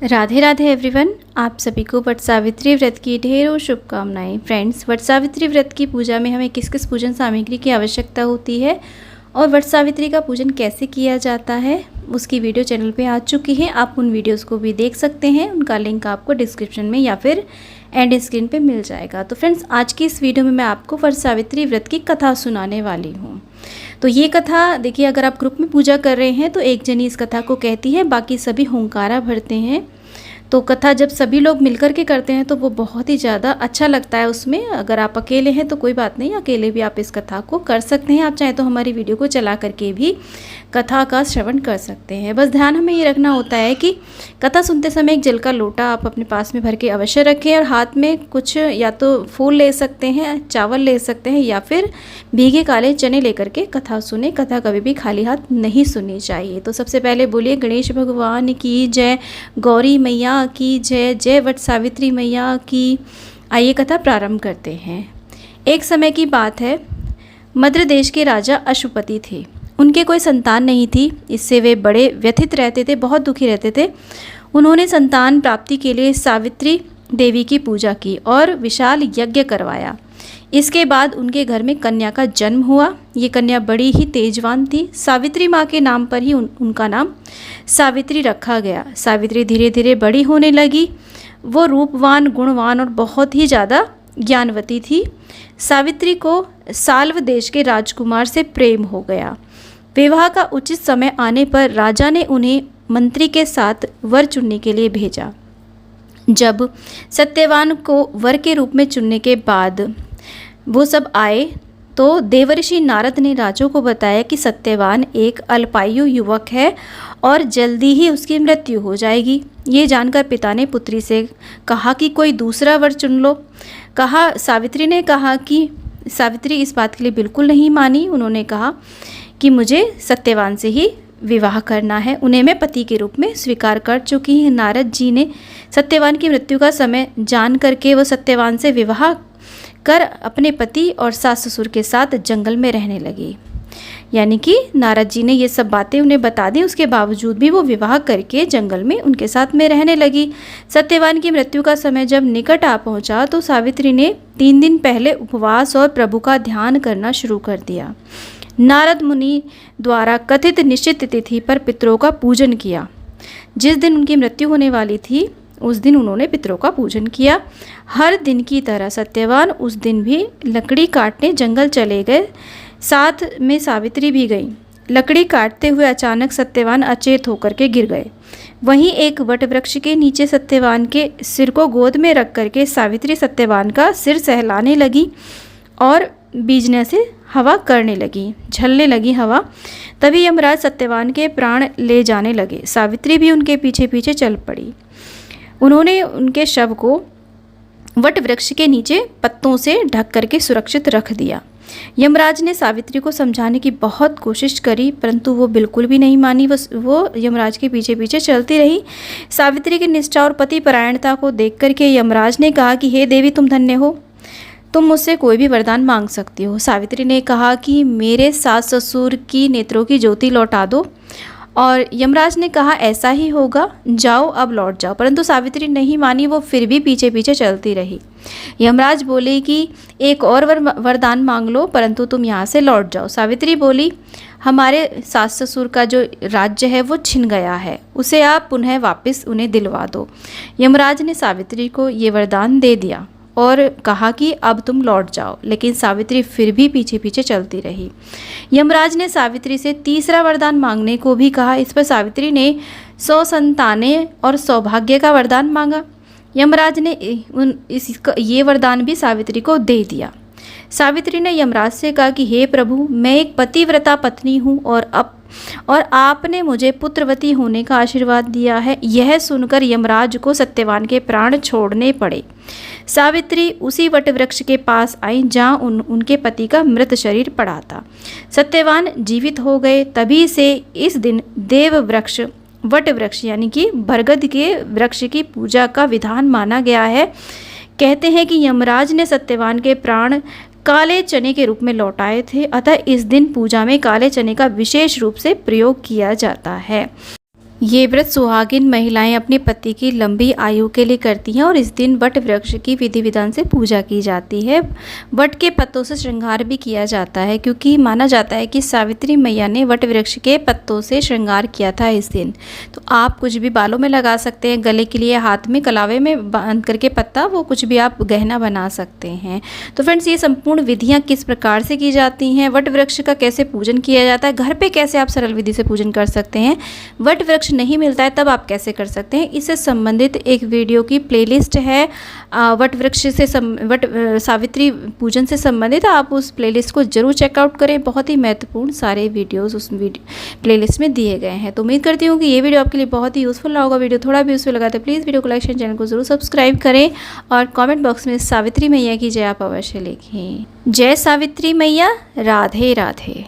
Radhe Radhe everyone, आप सभी को वट सावित्री व्रत की ढेरों शुभकामनाएं। फ्रेंड्स, वट सावित्री व्रत की पूजा में हमें किस किस पूजन सामग्री की आवश्यकता होती है और वट सावित्री का पूजन कैसे किया जाता है, उसकी वीडियो चैनल पे आ चुकी है। आप उन वीडियोस को भी देख सकते हैं, उनका लिंक आपको डिस्क्रिप्शन में या फिर एंड स्क्रीन पे मिल जाएगा। तो फ्रेंड्स, आज की इस वीडियो में मैं आपको वट सावित्री व्रत की कथा सुनाने वाली हूँ। तो ये कथा देखिए, अगर आप ग्रुप में पूजा कर रहे हैं तो एक जनी इस कथा को कहती है, बाकी सभी हुंकारा भरते हैं। तो कथा जब सभी लोग मिलकर के करते हैं तो वो बहुत ही ज़्यादा अच्छा लगता है उसमें। अगर आप अकेले हैं तो कोई बात नहीं, अकेले भी आप इस कथा को कर सकते हैं। आप चाहे तो हमारी वीडियो को चला करके भी कथा का श्रवण कर सकते हैं। बस ध्यान हमें ये रखना होता है कि कथा सुनते समय एक जल का लोटा आप अपने पास में भर के अवश्य रखें और हाथ में कुछ या तो फूल ले सकते हैं, चावल ले सकते हैं या फिर भीगे काले चने लेकर के कथा सुने। कथा कभी भी खाली हाथ नहीं सुननी चाहिए। तो सबसे पहले बोलिए गणेश भगवान की जय, गौरी मैया की जय, जय वट सावित्री मैया की। आइए कथा प्रारंभ करते हैं। एक समय की बात है, मद्र देश के राजा अशुपति थे। उनके कोई संतान नहीं थी। इससे वे बड़े व्यथित रहते थे, बहुत दुखी रहते थे। उन्होंने संतान प्राप्ति के लिए सावित्री देवी की पूजा की और विशाल यज्ञ करवाया। इसके बाद उनके घर में कन्या का जन्म हुआ। ये कन्या बड़ी ही तेजवान थी। सावित्री माँ के नाम पर ही उनका नाम सावित्री रखा गया। सावित्री धीरे धीरे बड़ी होने लगी। वो रूपवान, गुणवान और बहुत ही ज़्यादा ज्ञानवती थी। सावित्री को साल्व देश के राजकुमार से प्रेम हो गया। विवाह का उचित समय आने पर राजा ने उन्हें मंत्री के साथ वर चुनने के लिए भेजा। जब सत्यवान को वर के रूप में चुनने के बाद वो सब आए तो देवर्षि नारद ने राजा को बताया कि सत्यवान एक अल्पायु युवक है और जल्दी ही उसकी मृत्यु हो जाएगी। ये जानकर पिता ने पुत्री से कहा कि कोई दूसरा वर चुन लो। सावित्री ने कहा कि सावित्री इस बात के लिए बिल्कुल नहीं मानी। उन्होंने कहा कि मुझे सत्यवान से ही विवाह करना है, उन्हें मैं पति के रूप में स्वीकार कर चुकी हूँ। नारद जी ने सत्यवान की मृत्यु का समय जान करके वो सत्यवान से विवाह कर अपने पति और सास ससुर के साथ जंगल में रहने लगी। यानी कि नारद जी ने ये सब बातें उन्हें बता दी, उसके बावजूद भी वो विवाह करके जंगल में उनके साथ में रहने लगी। सत्यवान की मृत्यु का समय जब निकट आ पहुंचा तो सावित्री ने 3 दिन पहले उपवास और प्रभु का ध्यान करना शुरू कर दिया। नारद मुनि द्वारा कथित निश्चित तिथि पर पितरों का पूजन किया। जिस दिन उनकी मृत्यु होने वाली थी उस दिन उन्होंने पितरों का पूजन किया। हर दिन की तरह सत्यवान उस दिन भी लकड़ी काटने जंगल चले गए। साथ में सावित्री भी गई। लकड़ी काटते हुए अचानक सत्यवान अचेत होकर के गिर गए। वहीं एक वट वृक्ष के नीचे सत्यवान के सिर को गोद में रख करके सावित्री सत्यवान का सिर सहलाने लगी और बीजने से हवा करने लगी, झलने लगी हवा। तभी यमराज सत्यवान के प्राण ले जाने लगे। सावित्री भी उनके पीछे पीछे चल पड़ी। उन्होंने उनके शव को वट वृक्ष के नीचे पत्तों से ढक करके सुरक्षित रख दिया। यमराज ने सावित्री को समझाने की बहुत कोशिश करी, परंतु वो बिल्कुल भी नहीं मानी। वो यमराज के पीछे पीछे चलती रही। सावित्री की निष्ठा और पति परायणता को देख करके यमराज ने कहा कि हे देवी, तुम धन्य हो, तुम मुझसे कोई भी वरदान मांग सकती हो। सावित्री ने कहा कि मेरे सास ससुर की नेत्रों की ज्योति लौटा दो। और यमराज ने कहा ऐसा ही होगा, जाओ अब लौट जाओ। परंतु सावित्री नहीं मानी, वो फिर भी पीछे पीछे चलती रही। यमराज बोले कि एक और वरदान मांग लो, परंतु तुम यहाँ से लौट जाओ। सावित्री बोली, हमारे सास ससुर का जो राज्य है वो छिन गया है, उसे आप पुनः वापस उन्हें दिलवा दो। यमराज ने सावित्री को ये वरदान दे दिया और कहा कि अब तुम लौट जाओ, लेकिन सावित्री फिर भी पीछे पीछे चलती रही। यमराज ने सावित्री से तीसरा वरदान मांगने को भी कहा। इस पर सावित्री ने 100 संतानें और सौभाग्य का वरदान मांगा। यमराज ने ये वरदान भी सावित्री को दे दिया। सावित्री ने यमराज से कहा कि हे प्रभु, मैं एक पतिव्रता पत्नी हूँ और आपने मुझे पुत्रवती होने का आशीर्वाद दिया है। यह सुनकर यमराज को सत्यवान के प्राण छोड़ने पड़े। सावित्री उसी वट वृक्ष के पास आई जहाँ उनके पति का मृत शरीर पड़ा था। सत्यवान जीवित हो गए। तभी से इस दिन देव वृक्ष, वट वृक्ष यानी कि बरगद के वृक्ष की पूजा का विधान माना गया है। कहते हैं कि यमराज ने सत्यवान के प्राण काले चने के रूप में लौटाए थे, अतः इस दिन पूजा में काले चने का विशेष रूप से प्रयोग किया जाता है। ये व्रत सुहागिन महिलाएं अपने पति की लंबी आयु के लिए करती हैं और इस दिन वट वृक्ष की विधि विधान से पूजा की जाती है। वट के पत्तों से श्रृंगार भी किया जाता है, क्योंकि माना जाता है कि सावित्री मैया ने वट वृक्ष के पत्तों से श्रृंगार किया था इस दिन। तो आप कुछ भी बालों में लगा सकते हैं, गले के लिए, हाथ में कलावे में बांध करके पत्ता, वो कुछ भी आप गहना बना सकते हैं। तो फ्रेंड्स, ये संपूर्ण विधियाँ किस प्रकार से की जाती हैं, वट वृक्ष का कैसे पूजन किया जाता है, घर पर कैसे आप सरल विधि से पूजन कर सकते हैं, वट वृक्ष नहीं मिलता है तब आप कैसे कर सकते हैं, इससे संबंधित एक वीडियो की प्लेलिस्ट है वट वृक्ष से सावित्री पूजन से संबंधित। आप उस प्लेलिस्ट को जरूर चेकआउट करें, बहुत ही महत्वपूर्ण सारे वीडियोस उस प्लेलिस्ट में दिए गए हैं। तो उम्मीद करती हूँ कि ये वीडियो आपके लिए बहुत ही यूज़फुल रहा होगा। वीडियो थोड़ा भी यूज़फुल लगा तो प्लीज़ वीडियो को लाइक शेयर, चैनल को जरूर सब्सक्राइब करें और कॉमेंट बॉक्स में सावित्री मैया की जय आप अवश्य लिखें। जय सावित्री मैया, राधे राधे।